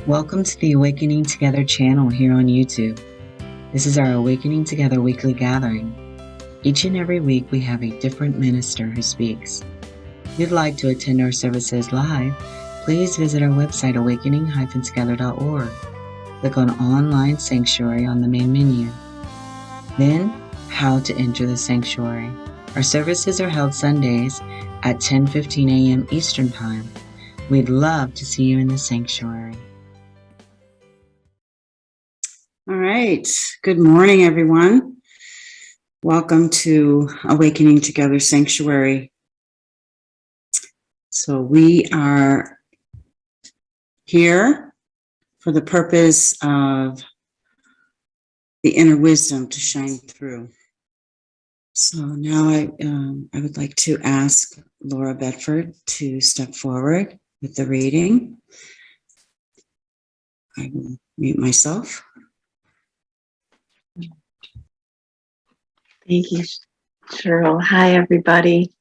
Welcome to the Awakening Together channel here on YouTube. This is our Awakening Together weekly gathering. Each and every week we have a different minister who speaks. If you'd like to attend our services live, please visit our website awakening-together.org. Click on Online Sanctuary on the main menu. Then, How to Enter the Sanctuary. Our services are held Sundays at 10:15 a.m. Eastern Time. We'd love to see you in the sanctuary. All right. Good morning, everyone. Welcome to Awakening Together Sanctuary. So we are here for the purpose of the inner wisdom to shine through. So now I would like to ask Laura Bedford to step forward with the reading. I will mute myself. Thank you, Shiryl. Hi, everybody.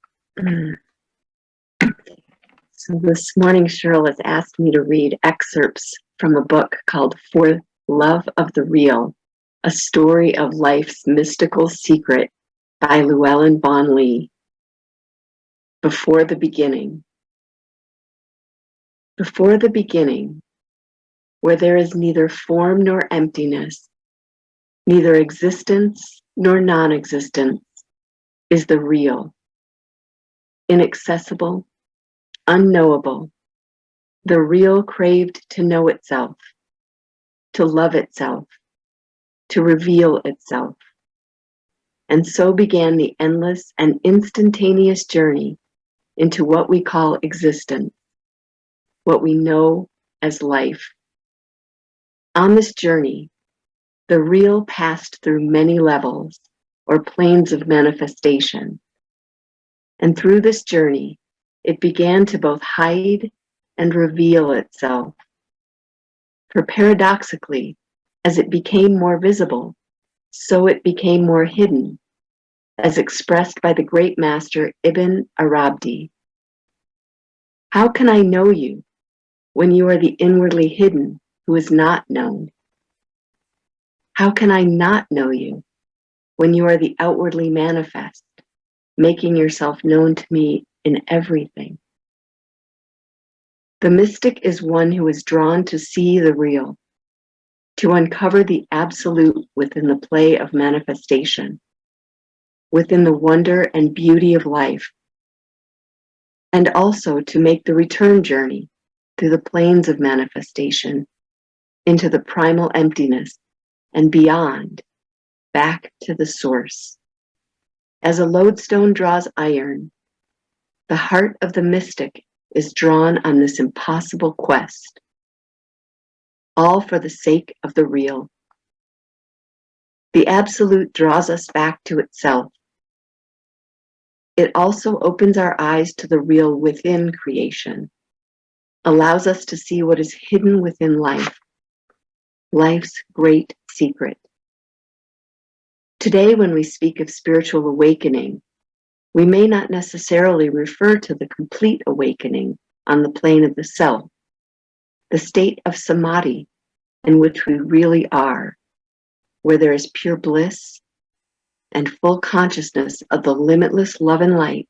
So this morning, Shiryl has asked me to read excerpts from a book called For Love of the Real, A Story of Life's Mystical Secret by Llewellyn Vaughn-Lee. Before the beginning. Before the beginning, where there is neither form nor emptiness, neither existence nor non-existence, is the real, inaccessible, unknowable. The real craved to know itself, to love itself, to reveal itself. And so began the endless and instantaneous journey into what we call existence, what we know as life. On this journey, the real passed through many levels or planes of manifestation. And through this journey, it began to both hide and reveal itself. For paradoxically, as it became more visible, so it became more hidden, as expressed by the great master Ibn Arabi. How can I know you when you are the inwardly hidden who is not known? How can I not know you when you are the outwardly manifest, making yourself known to me in everything? The mystic is one who is drawn to see the real, to uncover the absolute within the play of manifestation, within the wonder and beauty of life, and also to make the return journey through the planes of manifestation into the primal emptiness and beyond, back to the source. As a lodestone draws iron, the heart of the mystic is drawn on this impossible quest, all for the sake of the real. The absolute draws us back to itself. It also opens our eyes to the real within creation, allows us to see what is hidden within life, life's great secret. Today, when we speak of spiritual awakening, we may not necessarily refer to the complete awakening on the plane of the self, the state of samadhi in which we really are, where there is pure bliss and full consciousness of the limitless love and light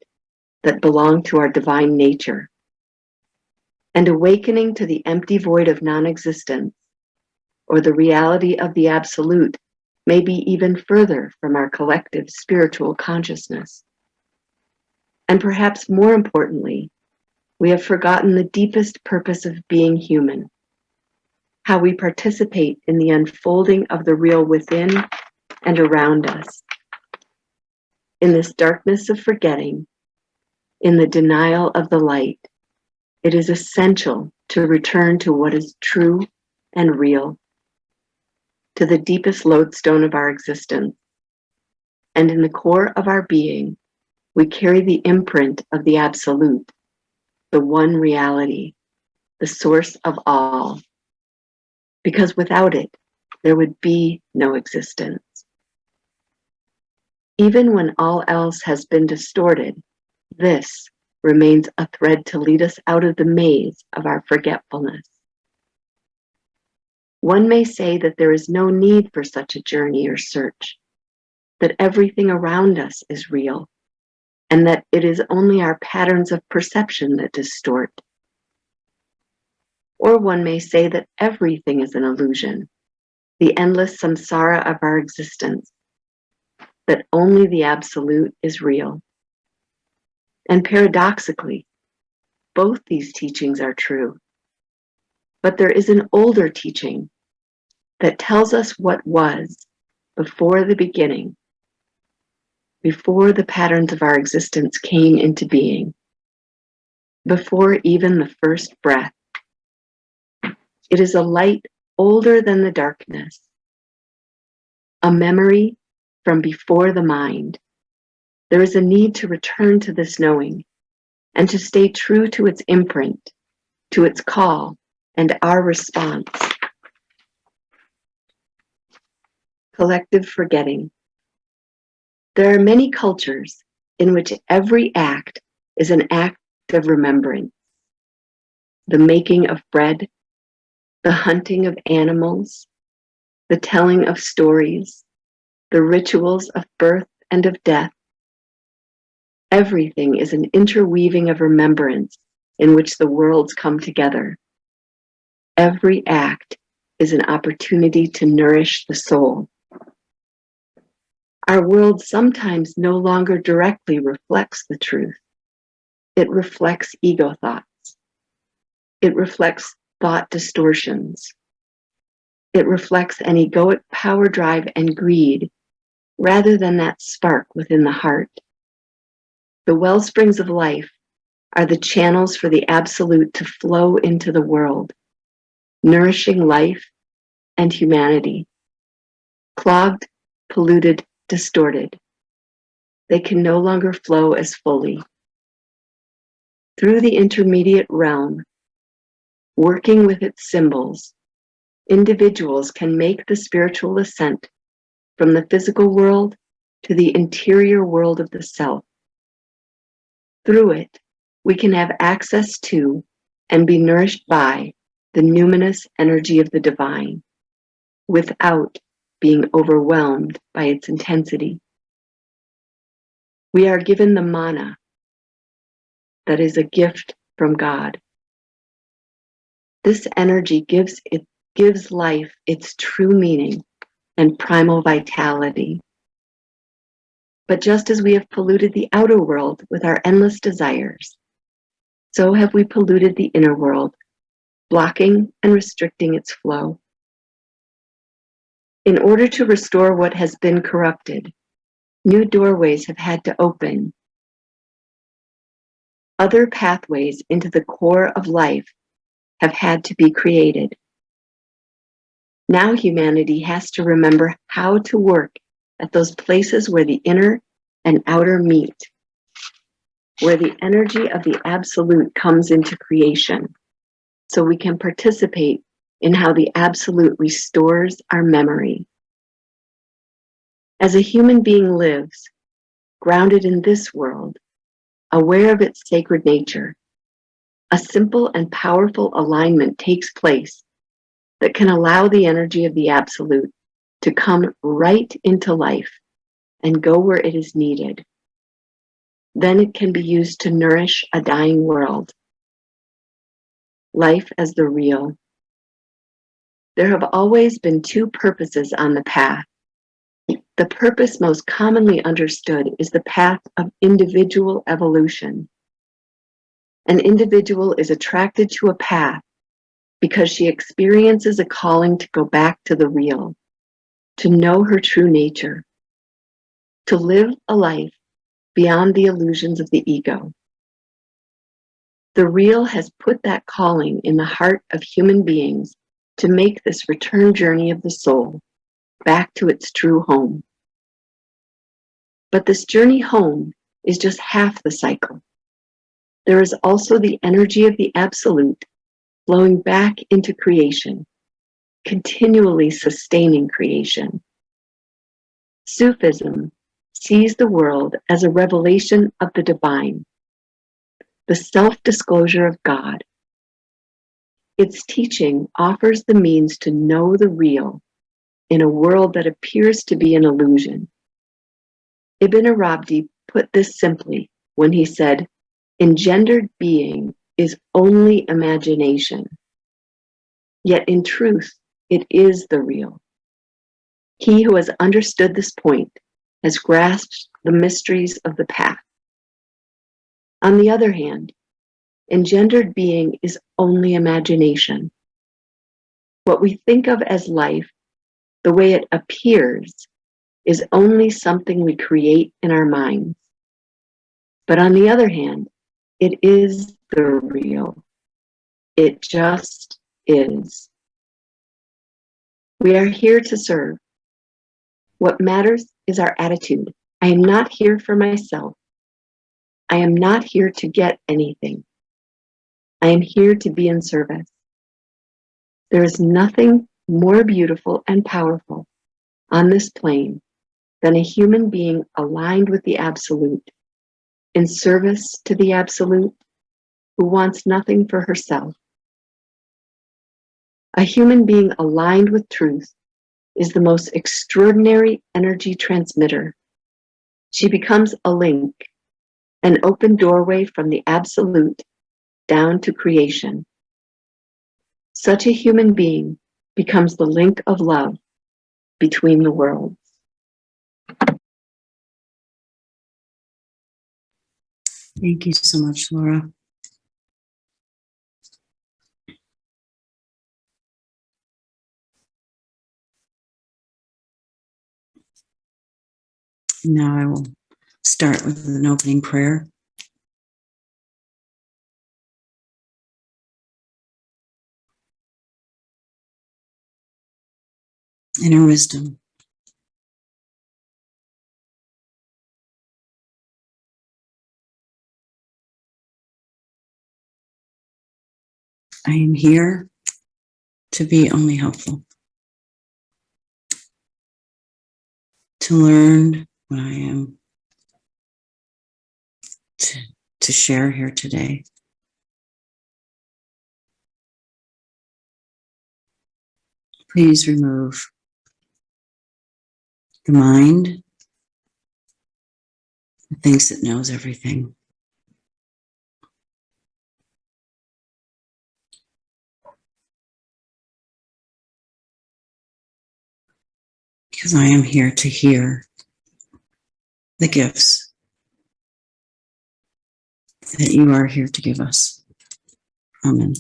that belong to our divine nature. And awakening to the empty void of non-existence, or the reality of the absolute, may be even further from our collective spiritual consciousness. And perhaps more importantly, we have forgotten the deepest purpose of being human, how we participate in the unfolding of the real within and around us. In this darkness of forgetting, in the denial of the light, it is essential to return to what is true and real, to the deepest lodestone of our existence. And in the core of our being, we carry the imprint of the absolute, the one reality, the source of all. Because without it, there would be no existence. Even when all else has been distorted, this remains a thread to lead us out of the maze of our forgetfulness. One may say that there is no need for such a journey or search, that everything around us is real, and that it is only our patterns of perception that distort. Or one may say that everything is an illusion, the endless samsara of our existence, that only the absolute is real. And paradoxically, both these teachings are true. But there is an older teaching that tells us what was before the beginning, before the patterns of our existence came into being, before even the first breath. It is a light older than the darkness, a memory from before the mind. There is a need to return to this knowing and to stay true to its imprint, to its call, and our response. Collective forgetting. There are many cultures in which every act is an act of remembrance. The making of bread, the hunting of animals, the telling of stories, the rituals of birth and of death. Everything is an interweaving of remembrance in which the worlds come together. Every act is an opportunity to nourish the soul. Our world sometimes no longer directly reflects the truth. It reflects ego thoughts. It reflects thought distortions. It reflects an egoic power drive and greed rather than that spark within the heart. The wellsprings of life are the channels for the absolute to flow into the world, nourishing life and humanity. Clogged, polluted, distorted, they can no longer flow as fully. Through the intermediate realm, working with its symbols, individuals can make the spiritual ascent from the physical world to the interior world of the self. Through it, we can have access to and be nourished by the numinous energy of the divine, without being overwhelmed by its intensity. We are given the mana that is a gift from God. This energy gives life its true meaning and primal vitality. But just as we have polluted the outer world with our endless desires, so have we polluted the inner world, blocking and restricting its flow. In order to restore what has been corrupted, new doorways have had to open. Other pathways into the core of life have had to be created. Now humanity has to remember how to work at those places where the inner and outer meet, where the energy of the absolute comes into creation, so we can participate in how the absolute restores our memory. As a human being lives, grounded in this world, aware of its sacred nature, a simple and powerful alignment takes place that can allow the energy of the absolute to come right into life and go where it is needed. Then it can be used to nourish a dying world. Life as the real. There have always been two purposes on the path. The purpose most commonly understood is the path of individual evolution. An individual is attracted to a path because she experiences a calling to go back to the real, to know her true nature, to live a life beyond the illusions of the ego. The real has put that calling in the heart of human beings to make this return journey of the soul back to its true home. But this journey home is just half the cycle. There is also the energy of the absolute flowing back into creation, continually sustaining creation. Sufism sees the world as a revelation of the divine, the self-disclosure of God. Its teaching offers the means to know the real in a world that appears to be an illusion. Ibn Arabdi put this simply when he said, "Engendered being is only imagination. Yet in truth, it is the real." He who has understood this point has grasped the mysteries of the path. On the other hand, engendered being is only imagination. What we think of as life, the way it appears, is only something we create in our minds. But on the other hand, it is the real. It just is. We are here to serve. What matters is our attitude. I am not here for myself. I am not here to get anything. I am here to be in service. There is nothing more beautiful and powerful on this plane than a human being aligned with the Absolute, in service to the Absolute, who wants nothing for herself. A human being aligned with truth is the most extraordinary energy transmitter. She becomes a link, an open doorway from the Absolute down to creation. Such a human being becomes the link of love between the worlds. Thank you so much, Laura. Now I will start with an opening prayer. Inner wisdom. I am here to be only helpful, to learn what I am to share here today. Please remove the mind that thinks it knows everything. Because I am here to hear the gifts that you are here to give us. Amen.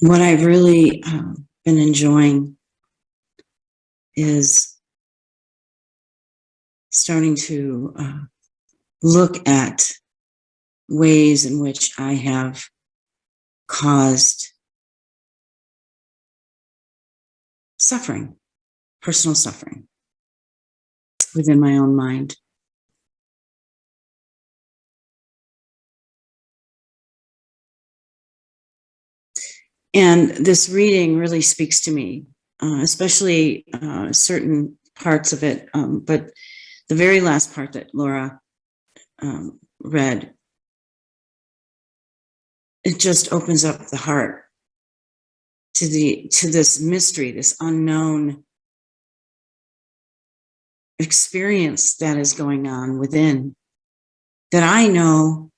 What I've really been enjoying is starting to look at ways in which I have caused suffering, personal suffering within my own mind. And this reading really speaks to me, especially certain parts of it. But the very last part that Laura read, it just opens up the heart to this mystery, this unknown experience that is going on within, that I know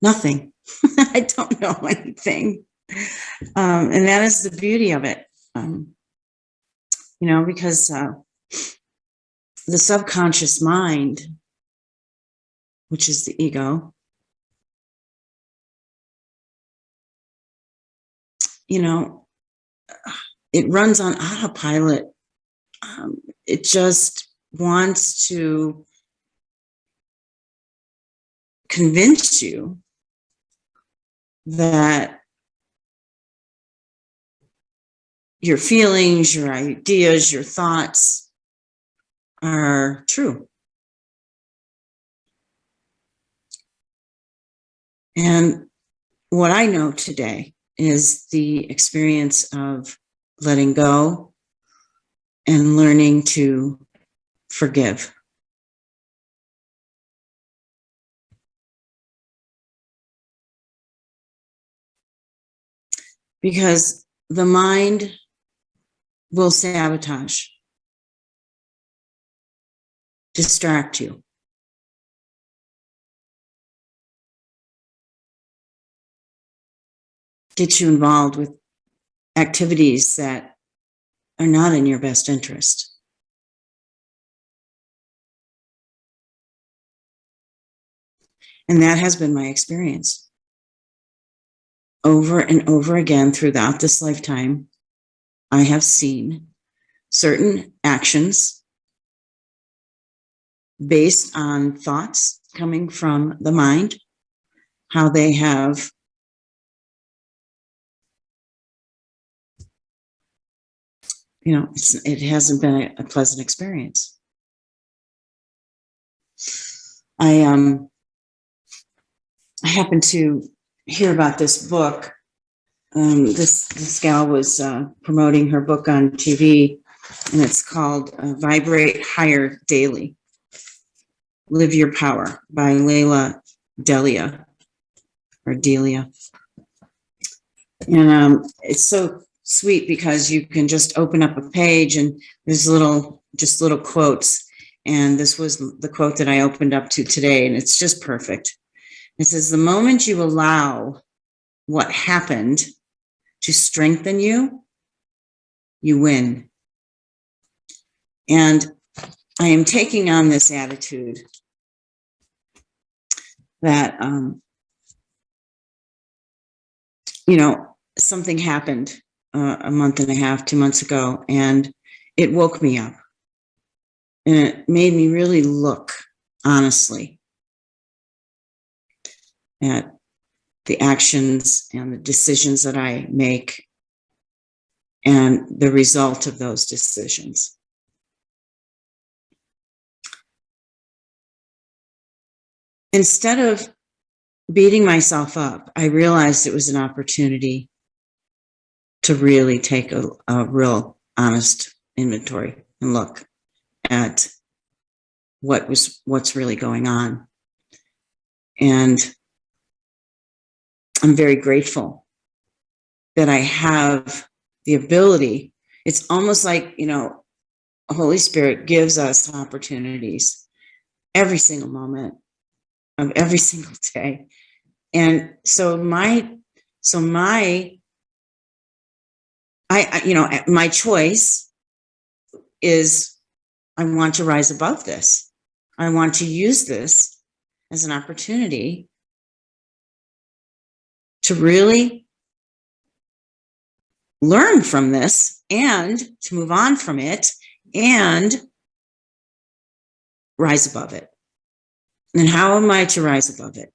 nothing. I don't know anything. And that is the beauty of it. Because the subconscious mind, which is the ego, it runs on autopilot. It just wants to convince you that your feelings, your ideas, your thoughts are true. And what I know today is the experience of letting go and learning to forgive. Because the mind will sabotage, distract you. Get you involved with activities that are not in your best interest. And that has been my experience. Over and over again throughout this lifetime, I have seen certain actions based on thoughts coming from the mind, how they have it hasn't been a pleasant experience. I happened to hear about this book. This gal was promoting her book on TV, and it's called Vibrate Higher Daily. Live Your Power by Delia. And it's so sweet because you can just open up a page and there's little quotes. And this was the quote that I opened up to today, and it's just perfect. It says, the moment you allow what happened to strengthen you, you win. And I am taking on this attitude that, something happened a month and a half, 2 months ago, and it woke me up. And it made me really look honestly at the actions and the decisions that I make and the result of those decisions. Instead of beating myself up, I realized it was an opportunity to really take a real honest inventory and look at what's really going on. And I'm very grateful that I have the ability. It's almost like, Holy Spirit gives us opportunities every single moment of every single day. And so my choice is, I want to rise above this. I want to use this as an opportunity to really learn from this and to move on from it and rise above it. And how am I to rise above it?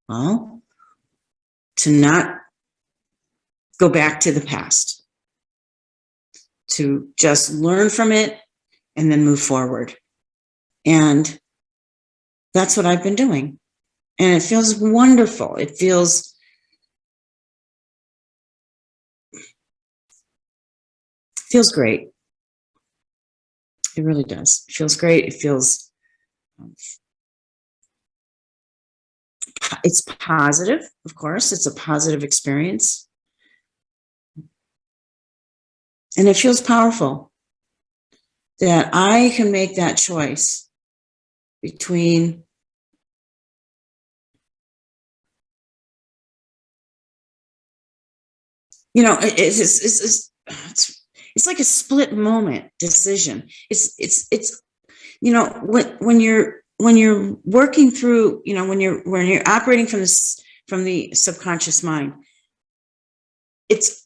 Well, to not go back to the past, to just learn from it and then move forward. And that's what I've been doing. And it feels wonderful. It feels great. It really does. It feels great. It feels, it's positive, of course. It's a positive experience. And it feels powerful that I can make that choice between it's like a split moment decision. It's when you're working through, when you're operating from the subconscious mind, it's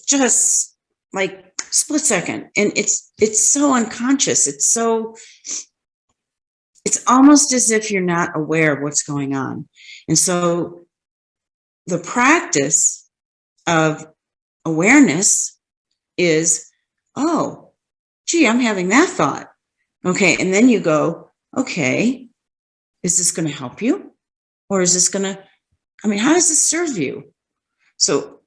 just like split second, and it's so unconscious. It's almost as if you're not aware of what's going on. And so the practice of awareness is, oh, gee, I'm having that thought. Okay. And then you go, okay, is this going to help you? Or is this going to I mean, how does this serve you? So,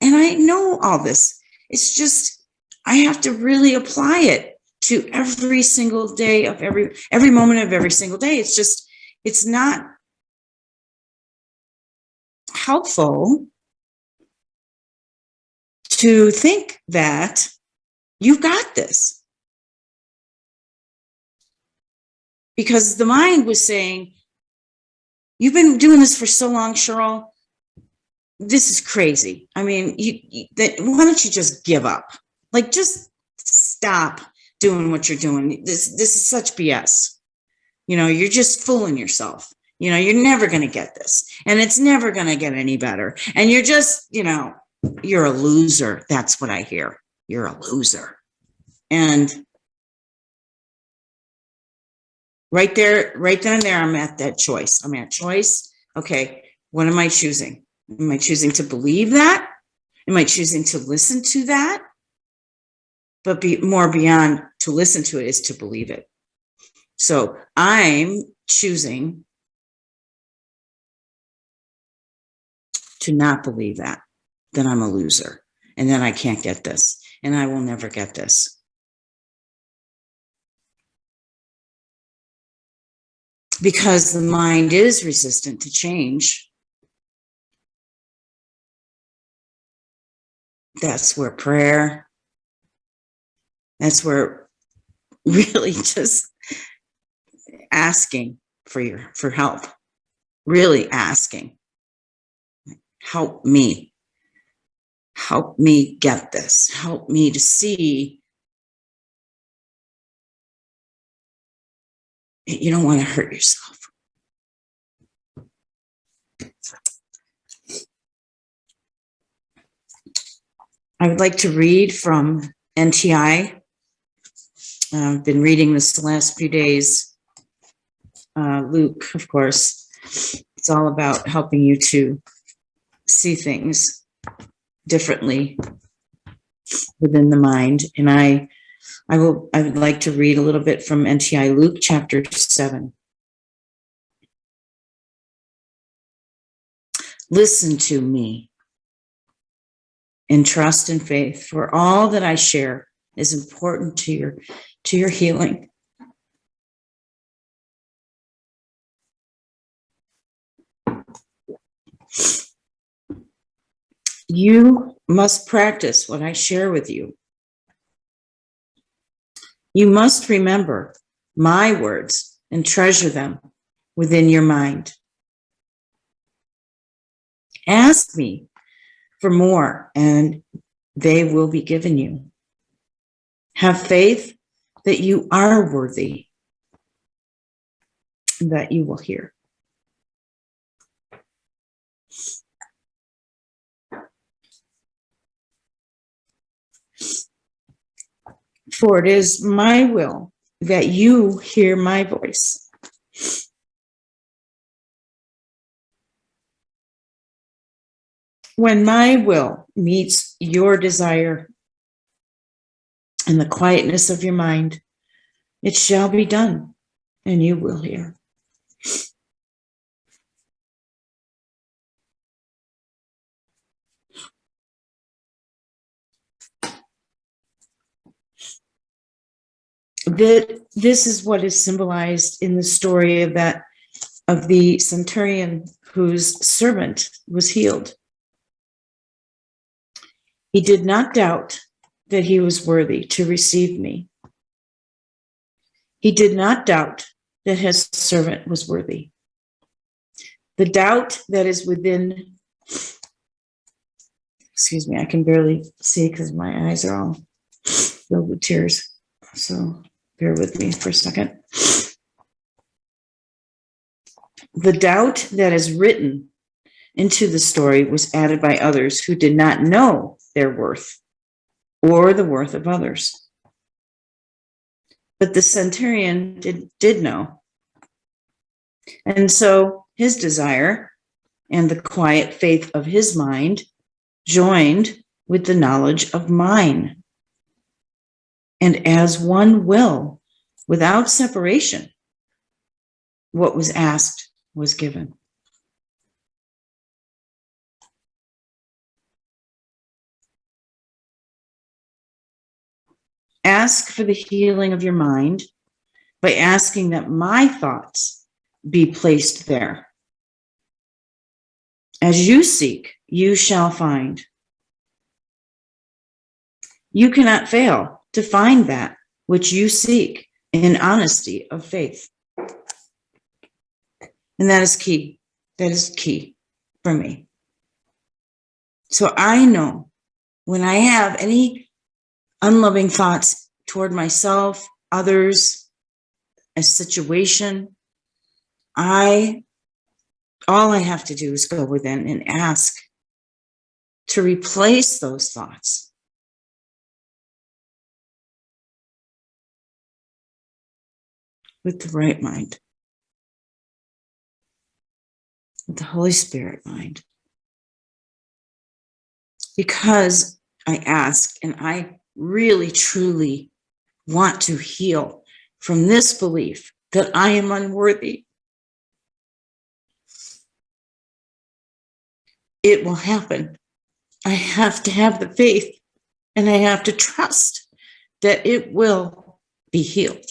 and I know all this. It's just, I have to really apply it to every single day of every moment of every single day. It's just, it's not helpful to think that you've got this. Because the mind was saying, you've been doing this for so long, Shiryl. This is crazy. I mean, why don't you just give up? Like, just stop doing what you're doing. This is such BS. You know, you're just fooling yourself. You know, you're never going to get this. And it's never going to get any better. And you're just, you know, you're a loser. That's what I hear. You're a loser. And right there, right then and there, I'm at that choice. I'm at choice. Okay, what am I choosing? Am I choosing to believe that? Am I choosing to listen to that? But more beyond to listen to it is to believe it. So I'm choosing to not believe that I'm a loser and that I can't get this and I will never get this. Because the mind is resistant to change. That's where prayer, that's where really just asking for help, really asking, help me get this, help me to see. You don't want to hurt yourself. I would like to read from NTI. I've been reading this the last few days. Luke, of course, it's all about helping you to see things differently within the mind. And I would like to read a little bit from NTI Luke chapter 7. Listen to me in trust and faith, for all that I share is important to your healing. You must practice what I share with you. You must remember my words and treasure them within your mind. Ask me for more, and they will be given you. Have faith that you are worthy, and that you will hear. For it is my will that you hear my voice. When my will meets your desire in the quietness of your mind, it shall be done, and you will hear. This is what is symbolized in the story of the centurion whose servant was healed. He did not doubt that he was worthy to receive me. He did not doubt that his servant was worthy. The doubt that is within, excuse me, I can barely see because my eyes are all filled with tears. So bear with me for a second. The doubt that is written into the story was added by others who did not know their worth or the worth of others. But the centurion did know. And so his desire and the quiet faith of his mind joined with the knowledge of mine. And as one will, without separation, what was asked was given. Ask for the healing of your mind by asking that my thoughts be placed there. As you seek, you shall find. You cannot fail to find that which you seek in honesty of faith. And that is key. That is key for me. So I know when I have any unloving thoughts toward myself, others, a situation, all I have to do is go within and ask to replace those thoughts with the right mind, with the Holy Spirit mind. Because I ask, and I really, truly want to heal from this belief that I am unworthy. It will happen. I have to have the faith, and I have to trust that it will be healed.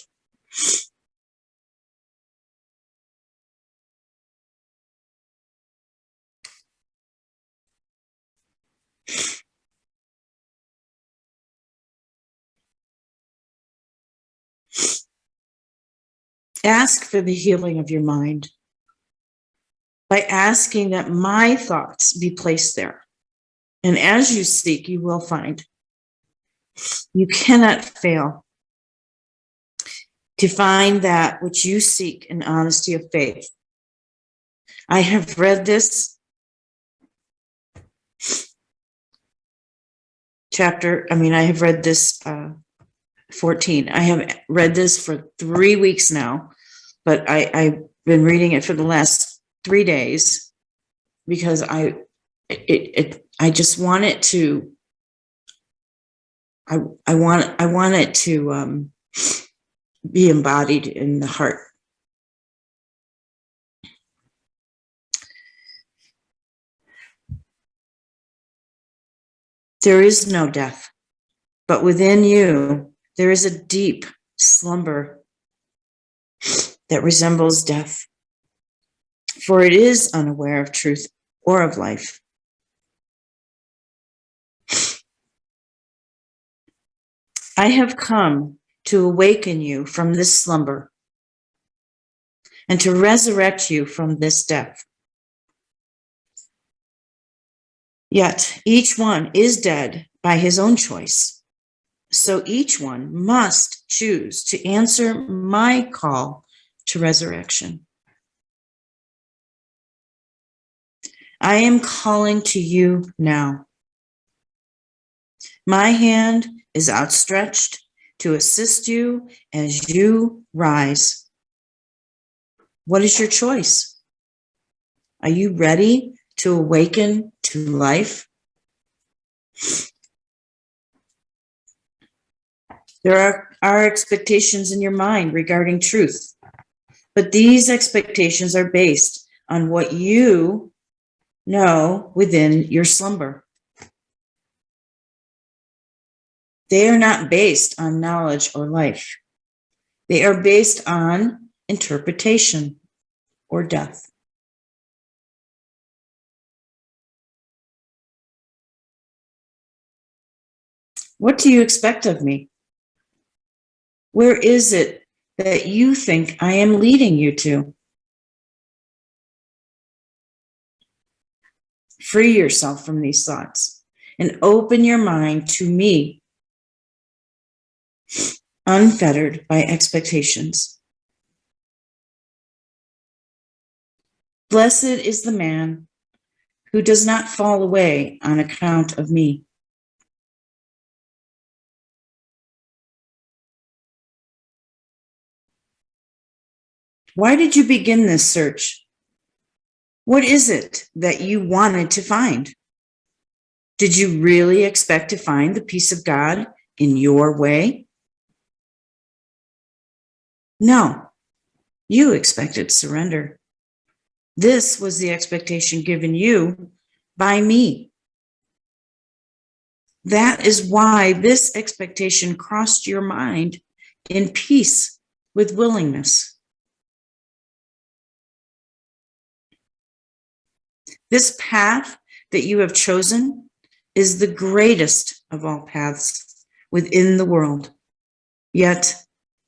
Ask for the healing of your mind by asking that my thoughts be placed there. And as you seek, you will find. You cannot fail to find that which you seek in honesty of faith. I have read this chapter. I have read this 14. I have read this for 3 weeks now, but I've been reading it for the last 3 days because I just want it to. I want it to be embodied in the heart. There is no death, but within you, there is a deep slumber that resembles death, for it is unaware of truth or of life. I have come to awaken you from this slumber and to resurrect you from this death. Yet each one is dead by his own choice. So each one must choose to answer my call to resurrection. I am calling to you now. My hand is outstretched to assist you as you rise. What is your choice? Are you ready to awaken to life? There are expectations in your mind regarding truth, but these expectations are based on what you know within your slumber. They are not based on knowledge or life. They are based on interpretation or death. What do you expect of me? Where is it that you think I am leading you to? Free yourself from these thoughts and open your mind to me, unfettered by expectations. Blessed is the man who does not fall away on account of me. Why did you begin this search? What is it that you wanted to find? Did you really expect to find the peace of God in your way? No, you expected surrender. This was the expectation given you by me. That is why this expectation crossed your mind in peace with willingness. This path that you have chosen is the greatest of all paths within the world. Yet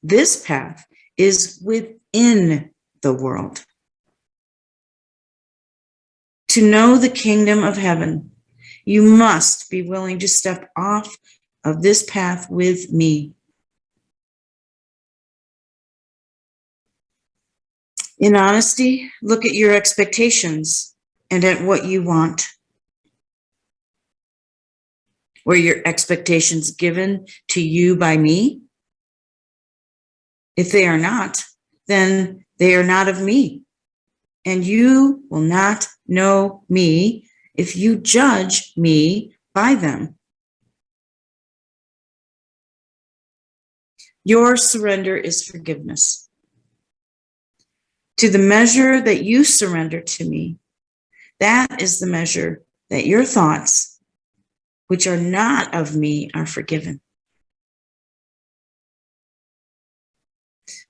this path is within the world. To know the kingdom of heaven, you must be willing to step off of this path with me. In honesty, look at your expectations and at what you want. Were your expectations given to you by me? If they are not, then they are not of me. And you will not know me if you judge me by them. Your surrender is forgiveness. To the measure that you surrender to me, that is the measure that your thoughts, which are not of me, are forgiven.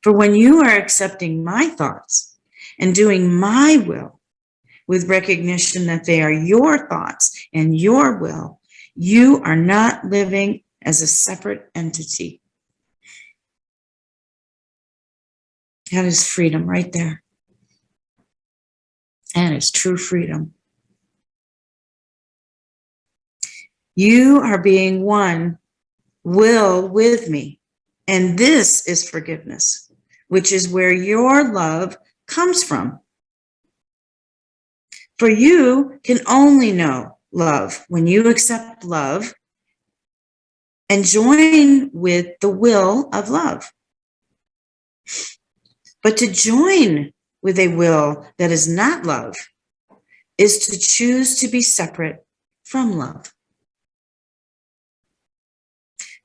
For when you are accepting my thoughts and doing my will with recognition that they are your thoughts and your will, you are not living as a separate entity. That is freedom right there. And it's true freedom. You are being one will with me. And this is forgiveness, which is where your love comes from. For you can only know love when you accept love and join with the will of love. But to join with a will that is not love is to choose to be separate from love.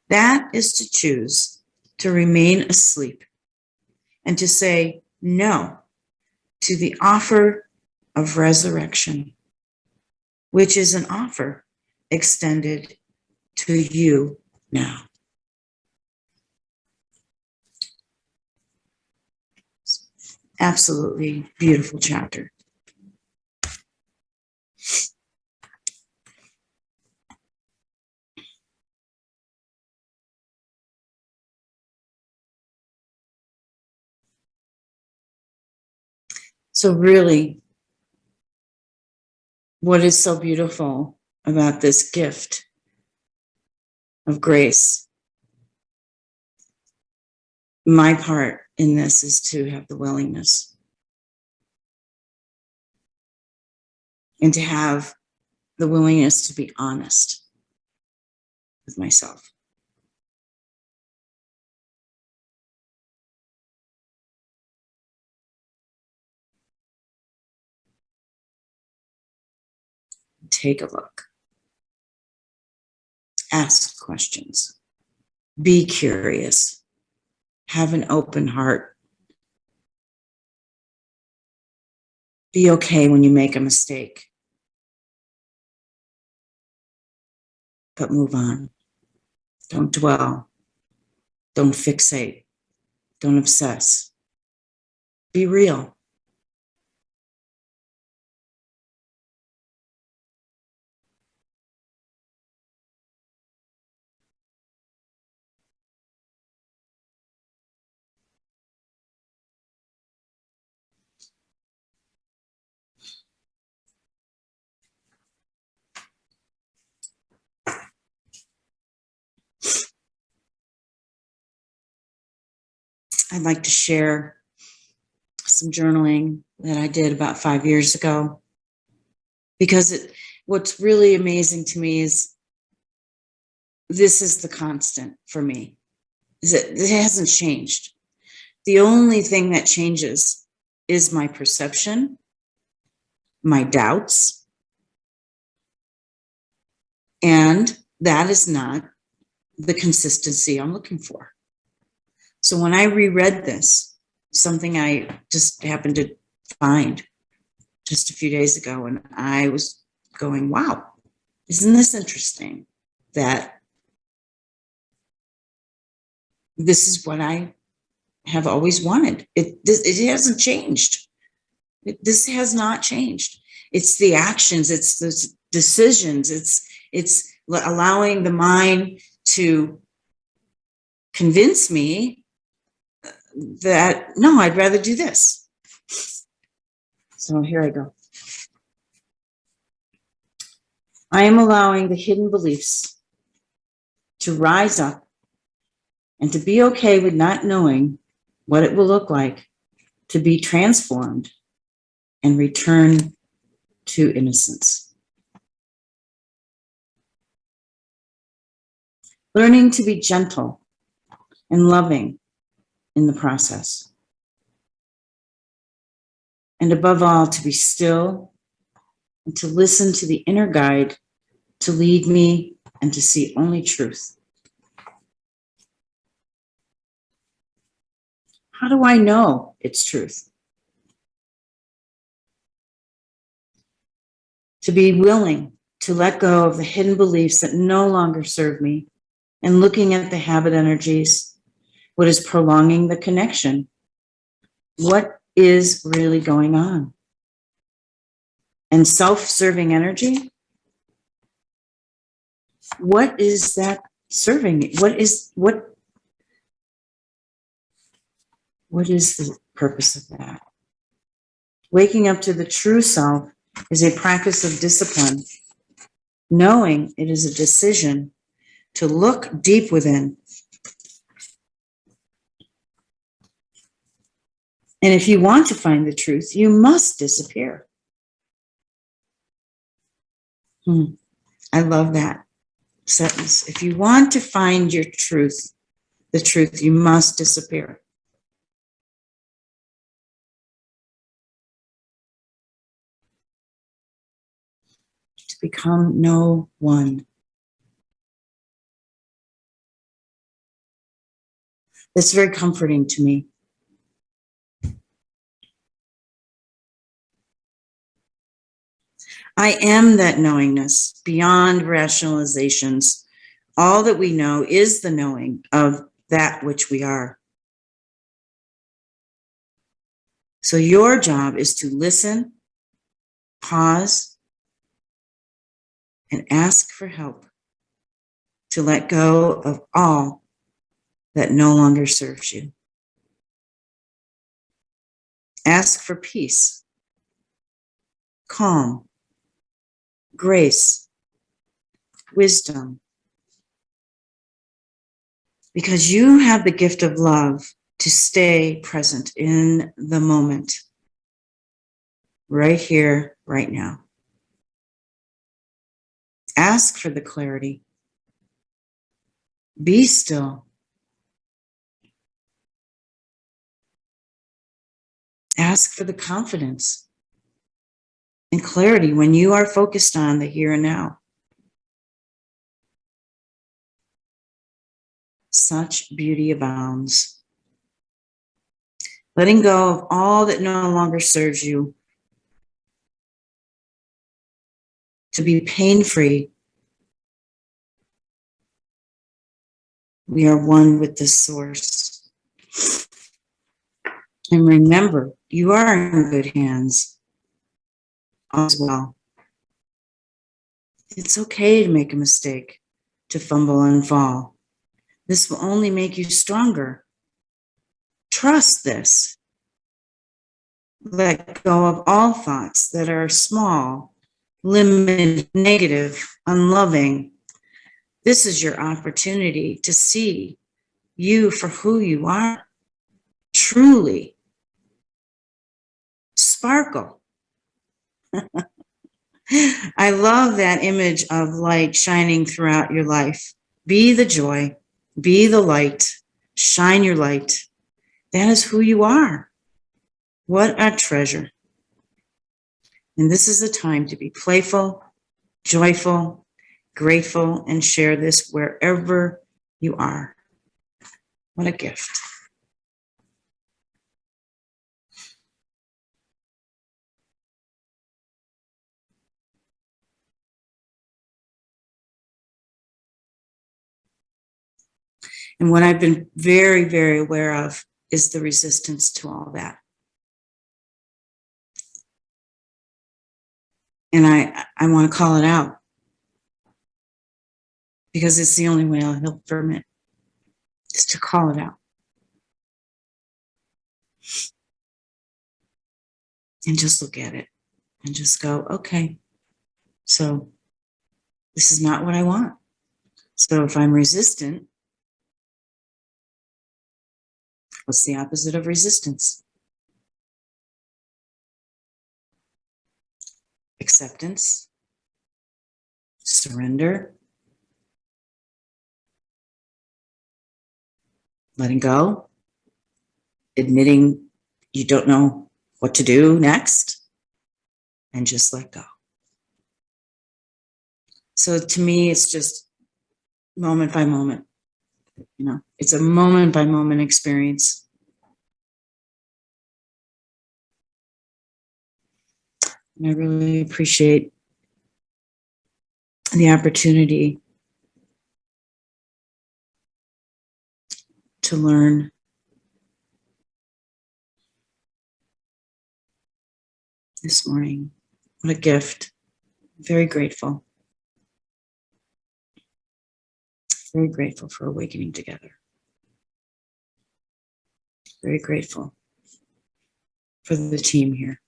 That is to choose to remain asleep and to say no to the offer of resurrection, which is an offer extended to you now. Absolutely beautiful chapter. So really, what is so beautiful about this gift of grace? My part in this is to have the willingness and to have the willingness to be honest with myself. Take a look. Ask questions. Be curious. Have an open heart. Be okay when you make a mistake. But move on. Don't dwell. Don't fixate. Don't obsess. Be real. I'd like to share some journaling that I did about 5 years ago, because what's really amazing to me is this is the constant for me. It hasn't changed. The only thing that changes is my perception, my doubts, and that is not the consistency I'm looking for. So when I reread this, something I just happened to find just a few days ago, and I was going, wow, isn't this interesting? that this is what I have always wanted. It hasn't changed. This has not changed. It's the actions, it's the decisions, it's allowing the mind to convince me that, no, I'd rather do this. So here I go. I am allowing the hidden beliefs to rise up and to be okay with not knowing what it will look like to be transformed and return to innocence. Learning to be gentle and loving in the process. And above all, to be still and to listen to the inner guide to lead me and to see only truth. How do I know it's truth? To be willing to let go of the hidden beliefs that no longer serve me and looking at the habit energies, what is prolonging the connection? What is really going on? And self-serving energy? What is that serving me? What is the purpose of that? Waking up to the true self is a practice of discipline, knowing it is a decision to look deep within. And if you want to find the truth, you must disappear. I love that sentence. If you want to find your truth, the truth, you must disappear. To become no one. That's very comforting to me. I am that knowingness beyond rationalizations. All that we know is the knowing of that which we are. So your job is to listen, pause, and ask for help to let go of all that no longer serves you. Ask for peace, calm, grace, wisdom, because you have the gift of love to stay present in the moment, right here, right now. Ask for the clarity. Be still. Ask for the confidence and clarity when you are focused on the here and now. Such beauty abounds. Letting go of all that no longer serves you. To be pain-free. We are one with the source. And remember, you are in good hands as well. It's okay to make a mistake, to fumble and fall. This will only make you stronger. Trust this. Let go of all thoughts that are small, limited, negative, unloving. This is your opportunity to see you for who you are. Truly. Sparkle. I love that image of light shining throughout your life. Be the joy, be the light, shine your light. That is who you are. What a treasure. And this is the time to be playful, joyful, grateful, and share this wherever you are. What a gift. And what I've been very, very aware of is the resistance to all that. And I want to call it out because it's the only way I'll heal from it, is to call it out. And just look at it and just go, okay, so this is not what I want. So if I'm resistant, what's the opposite of resistance? Acceptance, surrender, letting go, admitting you don't know what to do next, and just let go. So to me, it's just moment by moment. You know, it's a moment by moment experience. And I really appreciate the opportunity to learn this morning. What a gift. Very grateful. Very grateful for awakening together. Very grateful for the team here.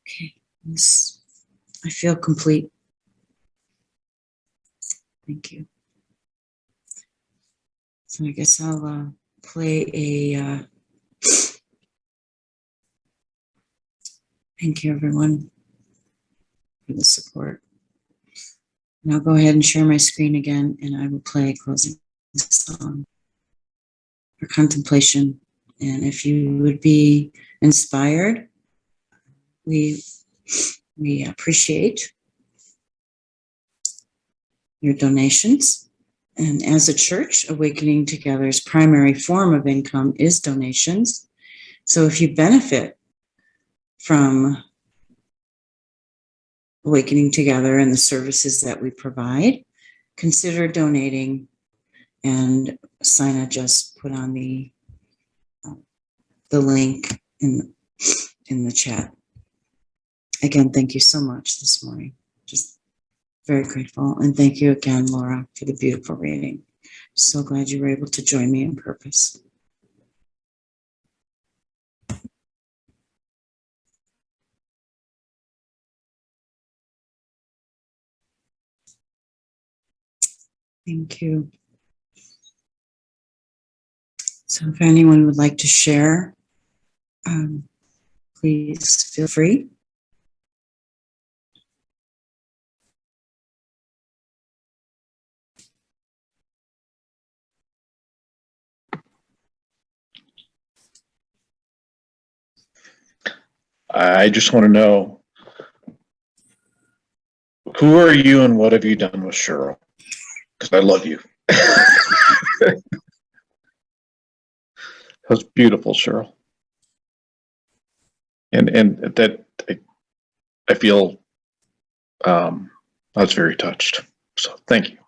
Okay, I feel complete. Thank you. So I guess I'll play a thank you everyone for the support. And I'll go ahead and share my screen again, and I will play a closing song for contemplation. And if you would be inspired, we appreciate your donations. And as a church, Awakening Together's primary form of income is donations. So if you benefit from Awakening Together and the services that we provide, consider donating, and Sina just put on the link in the chat. Again, thank you so much this morning. Just very grateful. And thank you again, Laura, for the beautiful reading. So glad you were able to join me in purpose. Thank you. So if anyone would like to share, please feel free. I just want to know, who are you and what have you done with Shiryl? Because I love you. That's beautiful, Shiryl. And that I feel I was very touched. So thank you.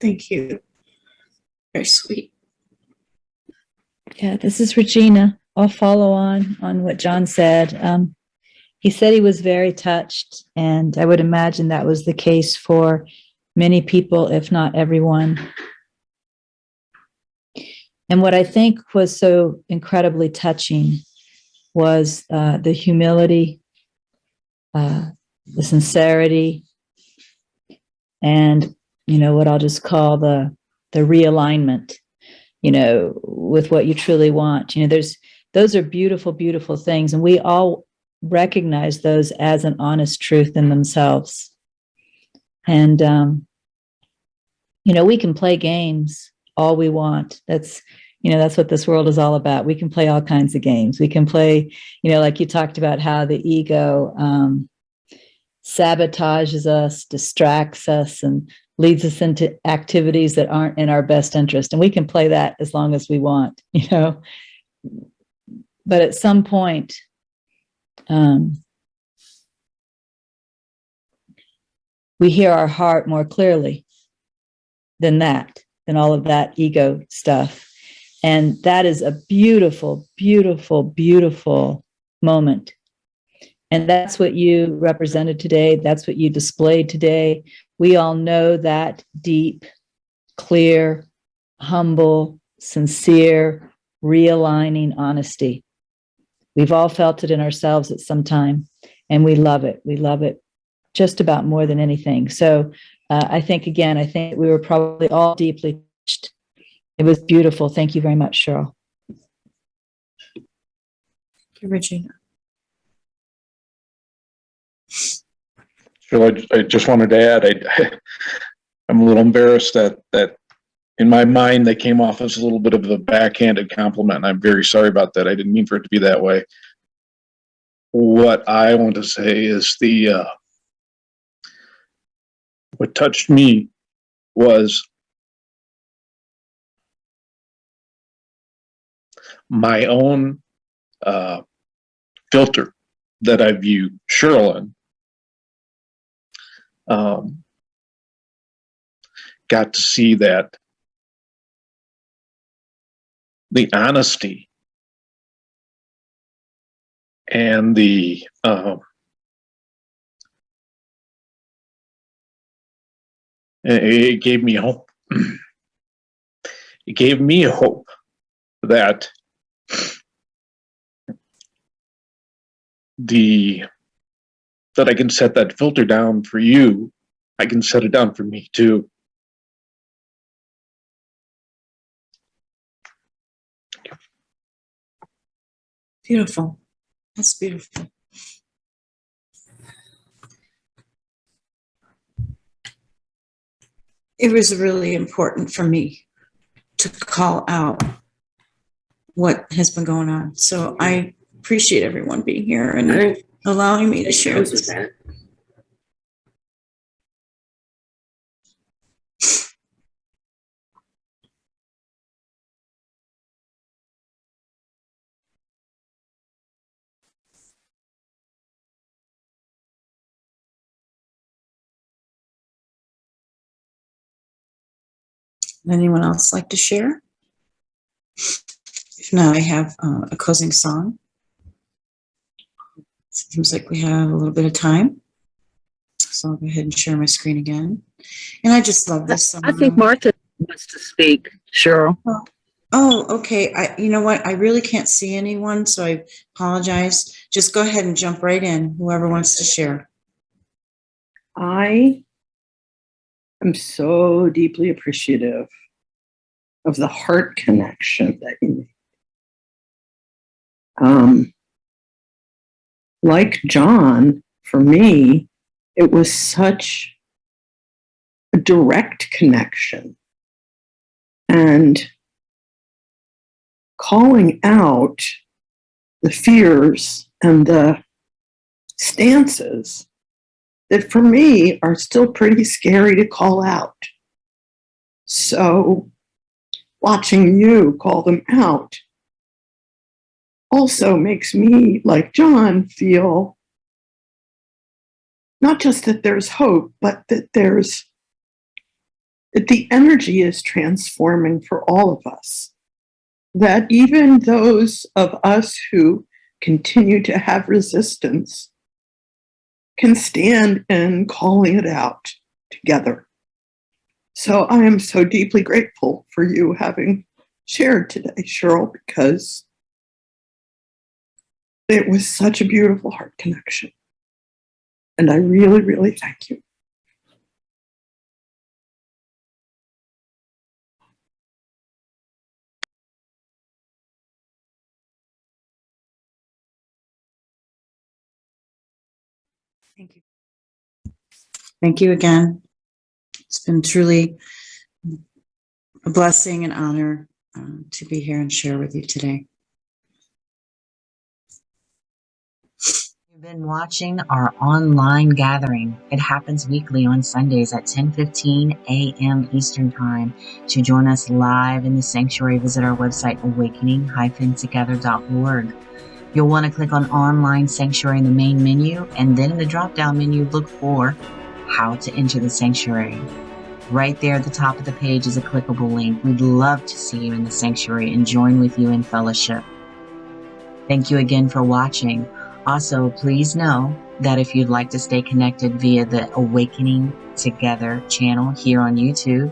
Thank you. Very sweet. Yeah, this is Regina. I'll follow on what John said. He said he was very touched, and I would imagine that was the case for many people, if not everyone. And what I think was so incredibly touching was the humility, the sincerity, and what I'll just call the realignment, with what you truly want. Those are beautiful, beautiful things, and we all recognize those as an honest truth in themselves. And we can play games all we want. That's That's what this world is all about. We can play all kinds of games. We can play, like you talked about how the ego sabotages us, distracts us, and leads us into activities that aren't in our best interest. And we can play that as long as we want, But at some point, we hear our heart more clearly than all of that ego stuff. And that is a beautiful, beautiful, beautiful moment. And that's what you represented today. That's what you displayed today. We all know that deep, clear, humble, sincere, realigning honesty. We've all felt it in ourselves at some time, and we love it. We love it just about more than anything. So I think we were probably all deeply touched. It was beautiful. Thank you very much, Shiryl. Thank you, Regina. Shiryl, I just wanted to add, I'm a little embarrassed that in my mind, they came off as a little bit of a backhanded compliment. And I'm very sorry about that. I didn't mean for it to be that way. What I want to say is what touched me was my own filter that I view Shiryl in. Got to see that the honesty and it gave me hope. It gave me hope that that I can set that filter down for you. I can set it down for me too. Beautiful. That's beautiful. It was really important for me to call out what has been going on. So I appreciate everyone being here and allowing me to share this. Anyone else like to share? If not, I have a closing song. Seems like we have a little bit of time. So I'll go ahead and share my screen again. And I just love this song. I think Martha wants to speak, Shiryl. Oh, okay. You know what? I really can't see anyone, so I apologize. Just go ahead and jump right in, whoever wants to share. I am so deeply appreciative of the heart connection that you made. Like John, for me, it was such a direct connection. And calling out the fears and the stances that for me are still pretty scary to call out. So watching you call them out also makes me, like John, feel not just that there's hope, but that the energy is transforming for all of us. That even those of us who continue to have resistance can stand in calling it out together. So I am so deeply grateful for you having shared today, Shiryl, because it was such a beautiful heart connection. And I really, really thank you. Thank you. Thank you again. It's been truly a blessing and honor to be here and share with you today. You've been watching our online gathering. It happens weekly on Sundays at 10:15 a.m. Eastern Time. To join us live in the sanctuary, visit our website, awakening-together.org. You'll want to click on Online Sanctuary in the main menu, and then in the drop-down menu, look for How to Enter the Sanctuary. Right there at the top of the page is a clickable link. We'd love to see you in the sanctuary and join with you in fellowship. Thank you again for watching. Also, please know that if you'd like to stay connected via the Awakening Together channel here on YouTube,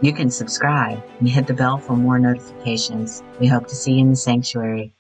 you can subscribe and hit the bell for more notifications. We hope to see you in the sanctuary.